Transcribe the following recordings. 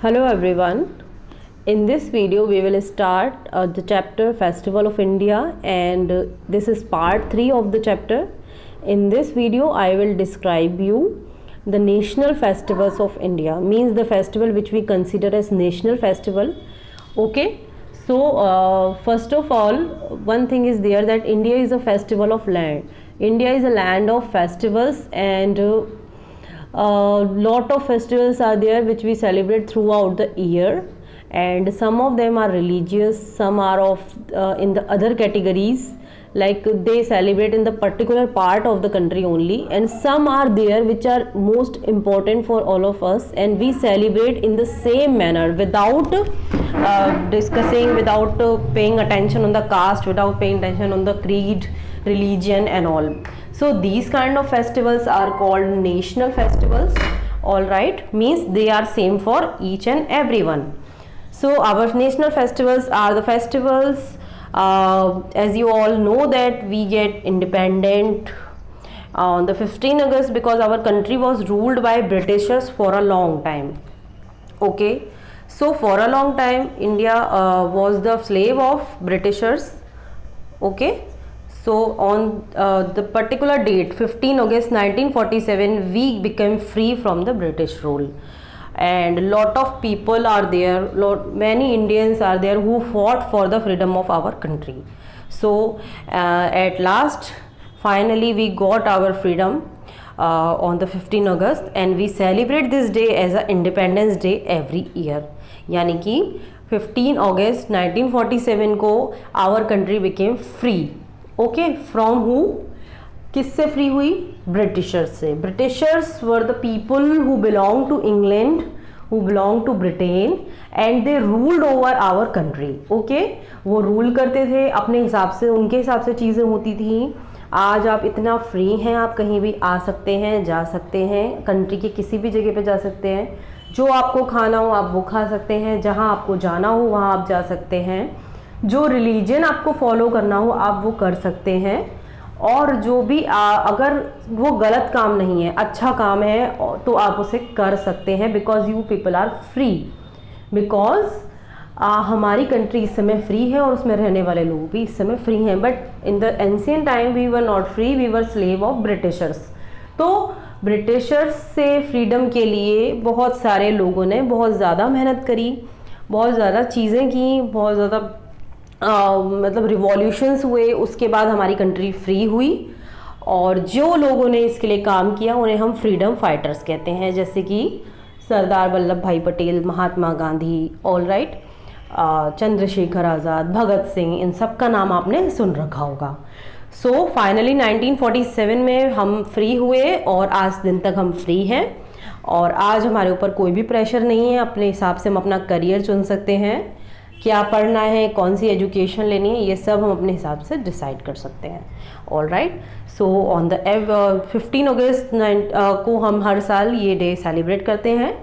Hello everyone. In this video we will start the chapter Festival of India and this is part 3 of the chapter. In this video I will describe you the national festivals of India, means the festival which we consider as national festival. Okay. So first of all, one thing is there that India is a festival of land. India is a land of festivals and lot of festivals are there which we celebrate throughout the year, and some of them are religious, some are of in the other categories, like they celebrate in the particular part of the country only, and some are there which are most important for all of us and we celebrate in the same manner without discussing, without paying attention on the caste, without paying attention on the creed, religion and all. So these kind of festivals are called national festivals. All right, means they are same for each and everyone. So our national festivals are the festivals, as you all know that we get independent on the 15 August because our country was ruled by Britishers for a long time. Okay, so for a long time India was the slave of Britishers. Okay, so on the particular date 15 August 1947 we became free from the British rule, and lot of people are there, many Indians are there who fought for the freedom of our country. So at last finally we got our freedom on the 15 August and we celebrate this day as a Independence Day every year. यानी कि 15 अगस्त 1947 को our country became free. Okay, from who, किससे free हुई? Britishers से. Britishers were the people who belong to England, who belong to Britain and they ruled over our country. Okay, वो rule करते थे अपने हिसाब से, उनके हिसाब से चीज़ें होती थी. आज आप इतना फ्री हैं, आप कहीं भी आ सकते हैं, जा सकते हैं, कंट्री के किसी भी जगह पे जा सकते हैं. जो आपको खाना हो आप वो खा सकते हैं, जहाँ आपको जाना हो वहाँ आप जा सकते हैं, जो रिलीजन आपको फॉलो करना हो आप वो कर सकते हैं, और जो भी अगर वो गलत काम नहीं है, अच्छा काम है तो आप उसे कर सकते हैं. Because you people are free, because हमारी कंट्री इस समय फ्री है और उसमें रहने वाले लोग भी इस समय फ्री हैं. But in the ancient time we were not free, we were slave of britishers. तो ब्रिटिशर्स से फ्रीडम के लिए बहुत सारे लोगों ने बहुत ज़्यादा मेहनत करी, बहुत ज़्यादा चीज़ें की, बहुत ज़्यादा मतलब रिवॉल्यूशंस हुए. उसके बाद हमारी कंट्री फ्री हुई, और जो लोगों ने इसके लिए काम किया उन्हें हम फ्रीडम फाइटर्स कहते हैं, जैसे कि सरदार वल्लभ भाई पटेल, महात्मा गांधी, ऑल राइट, चंद्रशेखर आज़ाद, भगत सिंह, इन सब का नाम आपने सुन रखा होगा. सो फाइनली 1947 में हम फ्री हुए और आज दिन तक हम फ्री हैं, और आज हमारे ऊपर कोई भी प्रेशर नहीं है. अपने हिसाब से हम अपना करियर चुन सकते हैं, क्या पढ़ना है, कौन सी एजुकेशन लेनी है, ये सब हम अपने हिसाब से डिसाइड कर सकते हैं. All right, so on the 15 अगस्त को हम हर साल ये डे सेलिब्रेट करते हैं.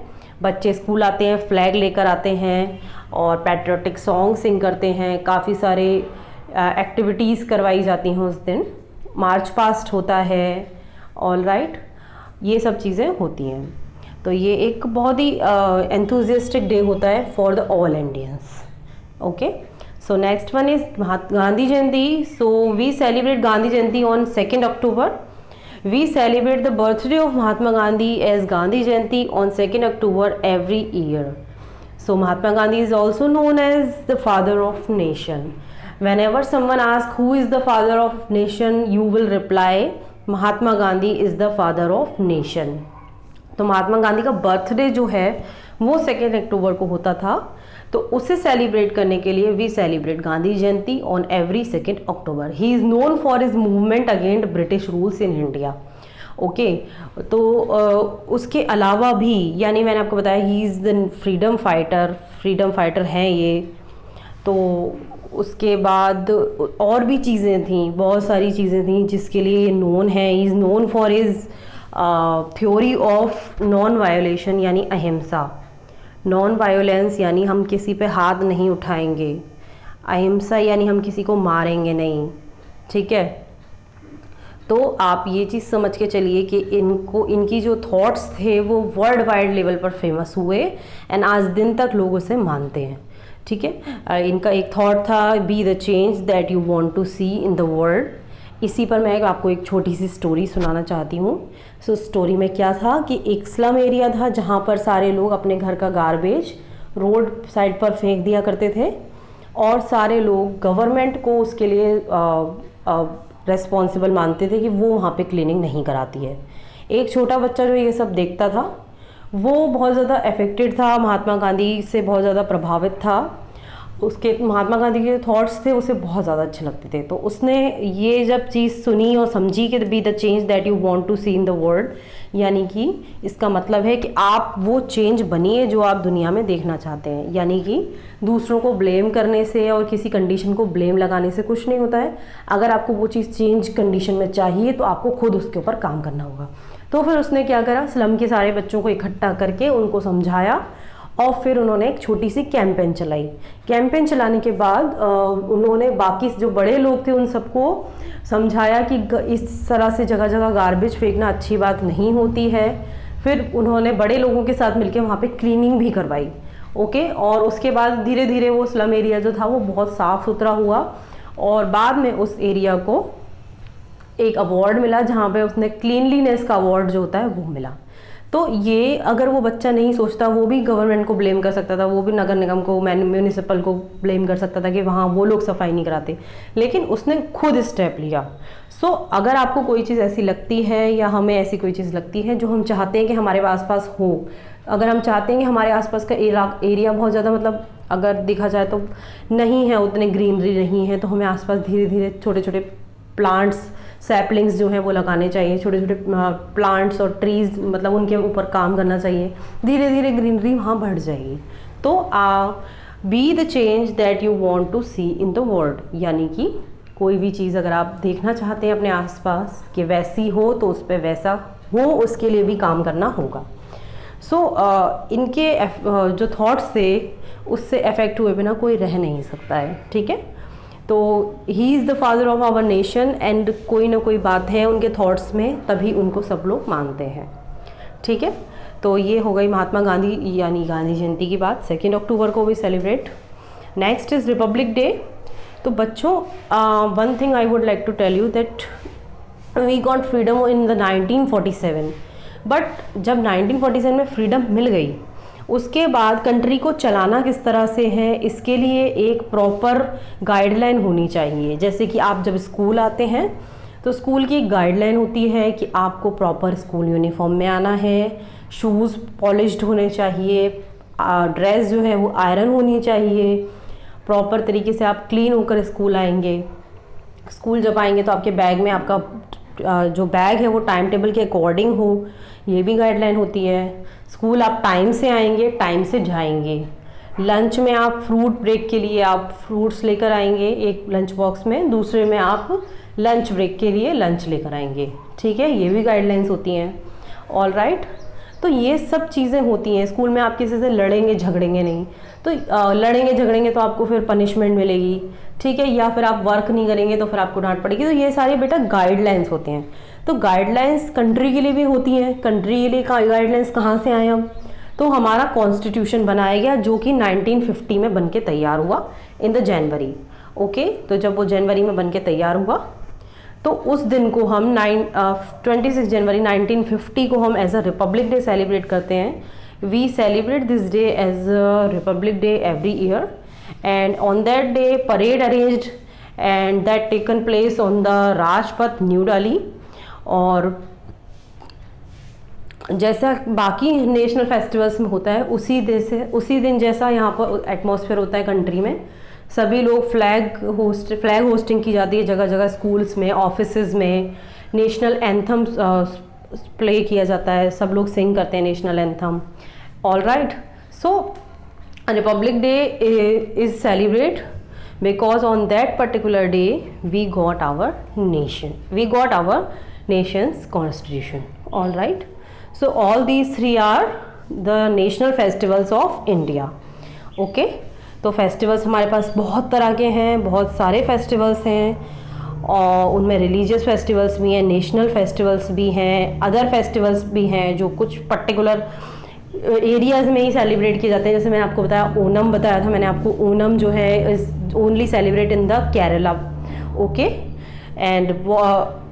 बच्चे स्कूल आते हैं, फ्लैग लेकर आते हैं और पैट्रियोटिक सॉन्ग सिंग करते हैं. काफ़ी सारे एक्टिविटीज़ करवाई जाती हैं उस दिन, मार्च पास्ट होता है. ऑल राइट, ये सब चीज़ें होती हैं. तो ये एक बहुत ही एंथुजियास्टिक डे होता है for the all Indians. Okay, so next one is Gandhi Jayanti. So we celebrate Gandhi Jayanti on 2nd October. We celebrate the birthday of Mahatma Gandhi as Gandhi Jayanti on 2nd October every year. So Mahatma Gandhi is also known as the father of nation. Whenever someone asks who is the father of nation, you will reply Mahatma Gandhi is the father of nation. तो महात्मा गांधी का birthday जो है वो 2 अक्टूबर को होता था, तो उसे सेलिब्रेट करने के लिए we celebrate Gandhi Jayanti on every 2 October. He is known for his movement against British rules in India. Okay, तो उसके अलावा भी, यानी मैंने आपको बताया he is the freedom fighter हैं ये. तो उसके बाद और भी चीज़ें थी, बहुत सारी चीज़ें थी जिसके लिए ये नोन है. ही is known for his theory of non violation, यानी अहिंसा. नॉन वायोलेंस यानी हम किसी पे हाथ नहीं उठाएंगे, अहिंसा यानी हम किसी को मारेंगे नहीं. ठीक है, तो आप ये चीज़ समझ के चलिए कि इनकी जो थॉट्स थे वो वर्ल्ड वाइड लेवल पर फेमस हुए एंड आज दिन तक लोग उसे मानते हैं। ठीक है, इनका एक थॉट था, be the change that you want to see in the world. इसी पर मैं आपको एक छोटी सी स्टोरी सुनाना चाहती हूँ। सो स्टोरी में क्या था कि एक स्लम एरिया था जहाँ पर सारे लोग अपने घर का गार्बेज रोड साइड पर फेंक दिया करते थे और सारे लोग गवर्नमेंट को उसके लिए रेस्पॉन्सिबल मानते थे कि वो वहाँ पे क्लीनिंग नहीं कराती है। एक छोटा बच्चा जो ये सब देखता था वो बहुत ज़्यादा अफेक्टेड था, महात्मा गांधी से बहुत ज़्यादा प्रभावित था। उसके महात्मा गांधी के थॉट्स थे उसे बहुत ज़्यादा अच्छे लगते थे। तो उसने ये जब चीज़ सुनी और समझी कि be the change that you want to see in the world, यानी कि इसका मतलब है कि आप वो चेंज बनिए जो आप दुनिया में देखना चाहते हैं। यानी कि दूसरों को ब्लेम करने से और किसी कंडीशन को ब्लेम लगाने से कुछ नहीं होता है। अगर आपको वो चीज़ चेंज कंडीशन में चाहिए तो आपको खुद उसके ऊपर काम करना होगा। तो फिर उसने क्या करा, स्लम के सारे बच्चों को इकट्ठा करके उनको समझाया और फिर उन्होंने एक छोटी सी कैंपेन चलाई। कैंपेन चलाने के बाद उन्होंने बाकी जो बड़े लोग थे उन सबको समझाया कि इस तरह से जगह जगह गार्बेज फेंकना अच्छी बात नहीं होती है। फिर उन्होंने बड़े लोगों के साथ मिलकर वहाँ पे क्लीनिंग भी करवाई। ओके, और उसके बाद धीरे धीरे वो स्लम एरिया जो था वो बहुत साफ़ सुथरा हुआ और बाद में उस एरिया को एक अवार्ड मिला जहाँ पे उसने क्लीनलीनेस का अवार्ड जो होता है वो मिला। तो ये अगर वो बच्चा नहीं सोचता, वो भी गवर्नमेंट को ब्लेम कर सकता था, वो भी नगर निगम को, म्यूनिसिपल को ब्लेम कर सकता था कि वहाँ वो लोग सफाई नहीं कराते, लेकिन उसने खुद स्टेप लिया। सो अगर आपको कोई चीज़ ऐसी लगती है या हमें ऐसी कोई चीज़ लगती है जो हम चाहते हैं कि हमारे आसपास हो, अगर हम चाहते हैं कि हमारे आसपास का एरिया बहुत ज़्यादा मतलब अगर देखा जाए तो नहीं है, उतने ग्रीनरी नहीं है, तो हमें आसपास धीरे धीरे छोटे छोटे प्लांट्स, सैपलिंग्स जो हैं वो लगाने चाहिए। छोटे छोटे प्लांट्स और ट्रीज़ मतलब उनके ऊपर काम करना चाहिए। धीरे धीरे ग्रीनरी वहाँ बढ़ जाएगी। तो be the change that you want to see in the world, यानी कि कोई भी चीज़ अगर आप देखना चाहते हैं अपने आसपास कि वैसी हो तो उस पर वैसा हो, उसके लिए भी काम करना होगा। सो इनके जो थॉट्स थे उससे अफेक्ट हुए बिना कोई रह नहीं सकता है। ठीक है, तो he is the father of our nation and कोई ना कोई बात है उनके थॉट्स में, तभी उनको सब लोग मानते हैं। ठीक है, तो ये हो गई महात्मा गांधी यानी गांधी जयंती की बात। 2 अक्टूबर को भी celebrate. Next is republic day. तो बच्चों, one thing I would like to tell you that we got freedom in the 1947, but जब 1947 में फ्रीडम मिल गई उसके बाद कंट्री को चलाना किस तरह से है, इसके लिए एक प्रॉपर गाइडलाइन होनी चाहिए। जैसे कि आप जब स्कूल आते हैं तो स्कूल की एक गाइडलाइन होती है कि आपको प्रॉपर स्कूल यूनिफॉर्म में आना है, शूज़ पॉलिश्ड होने चाहिए, ड्रेस जो है वो आयरन होनी चाहिए, प्रॉपर तरीके से आप क्लीन होकर स्कूल आएंगे। स्कूल जब आएंगे तो आपके बैग में आपका जो बैग है वो टाइम टेबल के अकॉर्डिंग हो, ये भी गाइडलाइन होती है। स्कूल आप टाइम से आएंगे, टाइम से जाएंगे। लंच में आप फ्रूट ब्रेक के लिए आप फ्रूट्स लेकर आएंगे एक लंच बॉक्स में, दूसरे में आप लंच ब्रेक के लिए लंच लेकर आएंगे। ठीक है, ये भी गाइडलाइंस होती हैं। ऑल राइट, तो ये सब चीज़ें होती हैं। स्कूल में आप किसी से लड़ेंगे झगड़ेंगे नहीं, तो लड़ेंगे झगड़ेंगे तो आपको फिर पनिशमेंट मिलेगी। ठीक है, या फिर आप वर्क नहीं करेंगे तो फिर आपको डांट पड़ेगी। तो ये सारे बेटा गाइडलाइंस होते हैं। तो गाइडलाइंस कंट्री के लिए भी होती हैं। कंट्री के लिए गाइडलाइंस कहाँ से आए हम, तो हमारा कॉन्स्टिट्यूशन बनाया गया जो कि 1950 में बन के तैयार हुआ इन द जनवरी। ओके, तो जब वो जनवरी में बन के तैयार हुआ तो उस दिन को हम 26 जनवरी 1950 को हम as a republic day celebrate करते हैं। We celebrate this day as a republic day every year and on that day parade arranged and that taken place on the Rajpath new Delhi. और जैसा बाकी नेशनल फेस्टिवल्स में होता है उसी दिन जैसा यहाँ पर एटमॉस्फेयर होता है कंट्री में। सभी लोग फ्लैग होस्टिंग की जाती है जगह जगह, स्कूल्स में, ऑफिसेज में। नेशनल एंथम प्ले किया जाता है, सब लोग सिंग करते हैं national anthem. All right, so republic day is celebrate because on that particular day we got our nation's constitution. All right, so all these three are the national festivals of India. Okay, तो festivals हमारे पास बहुत तरह के हैं, बहुत सारे festivals हैं और उनमें रिलीजियस फेस्टिवल्स भी हैं, नेशनल फेस्टिवल्स भी हैं, अदर फेस्टिवल्स भी हैं जो कुछ पर्टिकुलर एरियाज़ में ही सेलिब्रेट किए जाते हैं। जैसे मैंने आपको बताया ओनम बताया था मैंने आपको, ओनम जो है is only celebrate in the Kerala, okay. And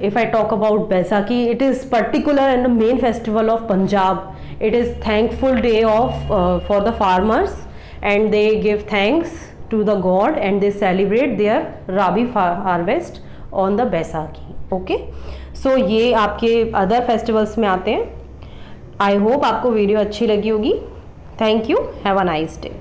if I talk about Baisakhi, it is particular and the main festival of Punjab. It is thankful day of for the farmers, and they give thanks to the god and they celebrate their Rabi harvest on the Baisakhi. Okay, so ये आपके other festivals में आते हैं। I hope आपको video अच्छी लगी होगी। Thank you. Have a nice day.